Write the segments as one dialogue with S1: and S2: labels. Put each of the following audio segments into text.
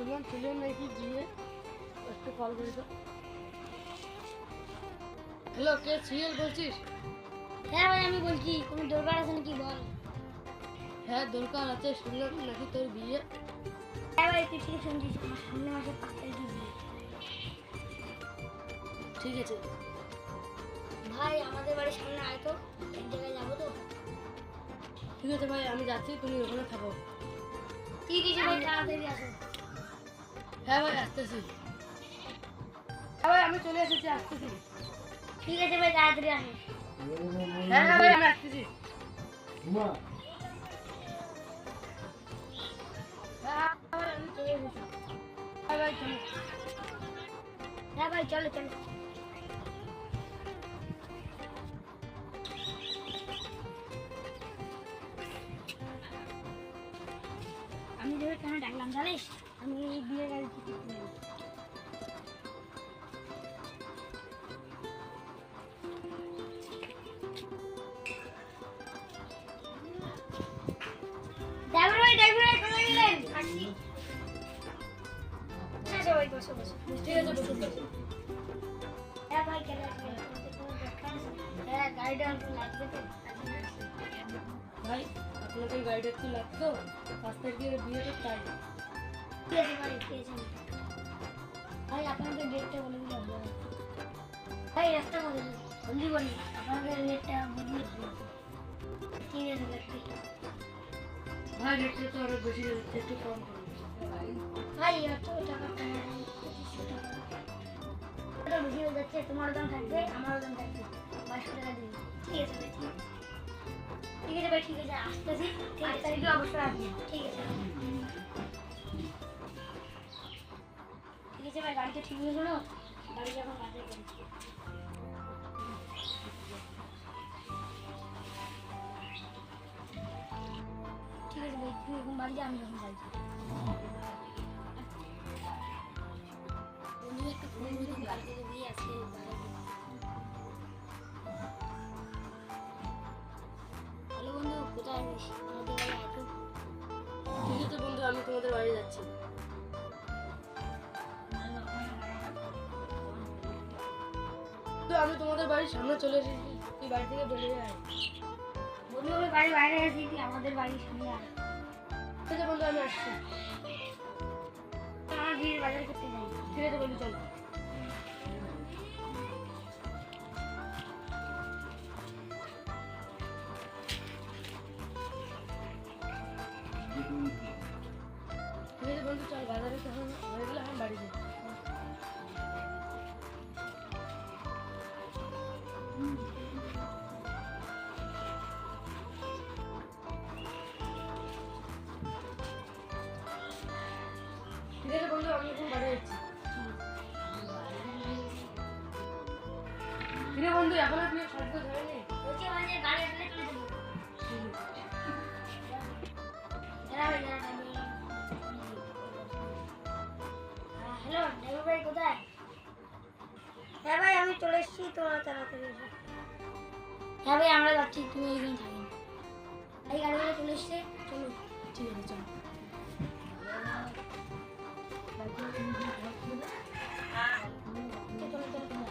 S1: শুনলাম ছেলে নাকি বিয়ে, একটু কল করি তো। হ্যালো, কে সিরিয়াল বলছিস?
S2: হ্যাঁ ভাই আমি বলছি, কোনো দরকার আছে নাকি বল।
S1: হ্যাঁ দরকার আছে, শুনলাম নাকি তোর বিয়ে।
S2: হ্যাঁ ভাই তুই ঠিক শুনছিস, আমার সামনে মাসে 5 তারিখে বিয়ে।
S1: ঠিক আছে
S2: ভাই আমাদের বাড়ির সামনে আয় তো, এক জায়গায় যাবো তো।
S1: ঠিক আছে ভাই, আমি যাচ্ছি, তুমি ওখানে থাকো।
S2: ঠিক আছে ভাই, তাড়াতাড়ি আসো।
S1: হ্যাঁ ভাই আসতেছি। হ্যাঁ ভাই আমি চলে এসেছি, আসতেছি।
S2: ঠিক আছে ভাই, তাড়াতাড়ি আসো।
S1: হ্যাঁ হ্যাঁ ভাই আমি আসতেছি। হ্যাঁ ভাই আমি চলে এসেছি। হ্যাঁ ভাই চলো।
S2: হ্যাঁ ভাই চলো চলো। আমি তোকে কেন ডাকলাম জানিস? আমি এই বিয়ে গাড়ি টিকিট কিনে নেবো। ড্রাইভার ভাই কোথায় গেলেন? আসছি। আচ্ছা ভাই বসো বসো।
S1: ঠিক আছে বসুন বসুন।
S2: হ্যাঁ ভাই কেন আসবেন? হ্যাঁ গাড়িটা একটু লাগবে তো।
S1: ভাই আপনাদের গাড়িটা একটু লাগতো, 5 তারিখের বিয়ে তো তাই।
S2: ঠিক আছে ভাই, ঠিক আছে ভাই, আপনাদের ডেটটা বলে দিলে হবে। ভাই রাস্তা বলে দিন, জলদি বলুন, আপনাদের ডেটটা বদলে দিন। 3000 লাগবে।
S1: ভাই রেটটা তো আরো বেশি যাচ্ছে, একটু কম করুন।
S2: ভাই এত টাকা কমানো 2500 টাকা। ওটা বেশি হয়ে যাচ্ছে, তোমার দাম থাকবে আমারও দাম থাকবে, 2200 টাকা দিন। ঠিক আছে ভাই, ঠিক আছে। ঠিক আছে ভাই, ঠিক আছে আসতেছি। 8 তারিখে অবশ্যই আসবেন। ঠিক আছে ঠিক আছে ভাই, গাড়িটা ঠিক হয়ে গেল, গাড়ি যখন বাজারে করি। ঠিক আছে ভাই, তুই এখন বাড়ি যা, আমি যখন বাড়ি যাই। বন্ধু একটা ফোন দিলাম, গাড়ি থেকে দিয়ে আজকে হ্যালো বন্ধু, কোথায় আছিস? আমাদের বাড়ি আয় তো।
S1: ঠিক আছে বন্ধু, আমি তোমাদের বাড়ি যাচ্ছি। তো আমি তোমাদের বাড়ির সামনে চলে এসেছি, তুই বাড়ি থেকে বেরিয়ে আয়।
S2: বন্ধু আমি বাড়ির বাইরে আছি, তুই আমাদের বাড়ির সামনে আয়।
S1: ঠিক আছে বন্ধু আমি আসছি।
S2: আমার বিয়ের বাজার করতে যাই।
S1: ঠিক আছে বন্ধু চল। ঠিক আছে বন্ধু চল, বাজারে তখন হয়ে গেলে আমি বাড়ি যাই। ঠিক আছে বন্ধু, আমি এখন বাড়ি যাচ্ছি। ঠিক আছে বন্ধু, এখন আপনি শব্দ ধরেনি।
S2: বলছি মানে গাড়ি আসলে চলে যাবো। হ্যালো ড্রাইভার ভাই কোথায়? হ্যাঁ ভাই আমি চলে এসেছি, তোমরা তাড়াতাড়ি এসো। হ্যাঁ ভাই আমরা যাচ্ছি, তুমি এইখানে থাকো। এই গাড়িগুলো চলে এসছে, চলো।
S1: ঠিক আছে চল।
S2: চলো চলো চলো।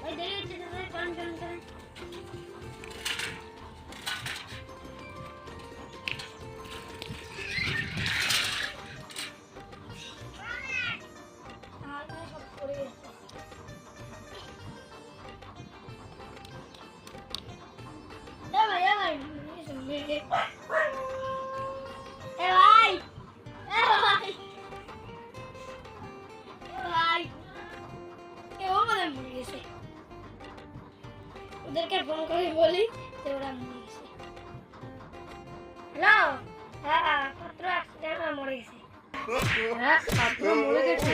S2: ভাই দেরি হচ্ছে, চলুন চলুন চলুন। আমার এখানে সব পড়ে গেছে। ভাই ভাই এ ভাই ভাই কেউ মানে মরে গেছে, ওদেরকে ফোন করে বলি যে ওরা মরে গেছে। হ্যালো, হ্যাঁ পাত্র অ্যাক্সিডেন্ট মরে গেছে।
S1: হ্যাঁ আপনার মরে গেছে?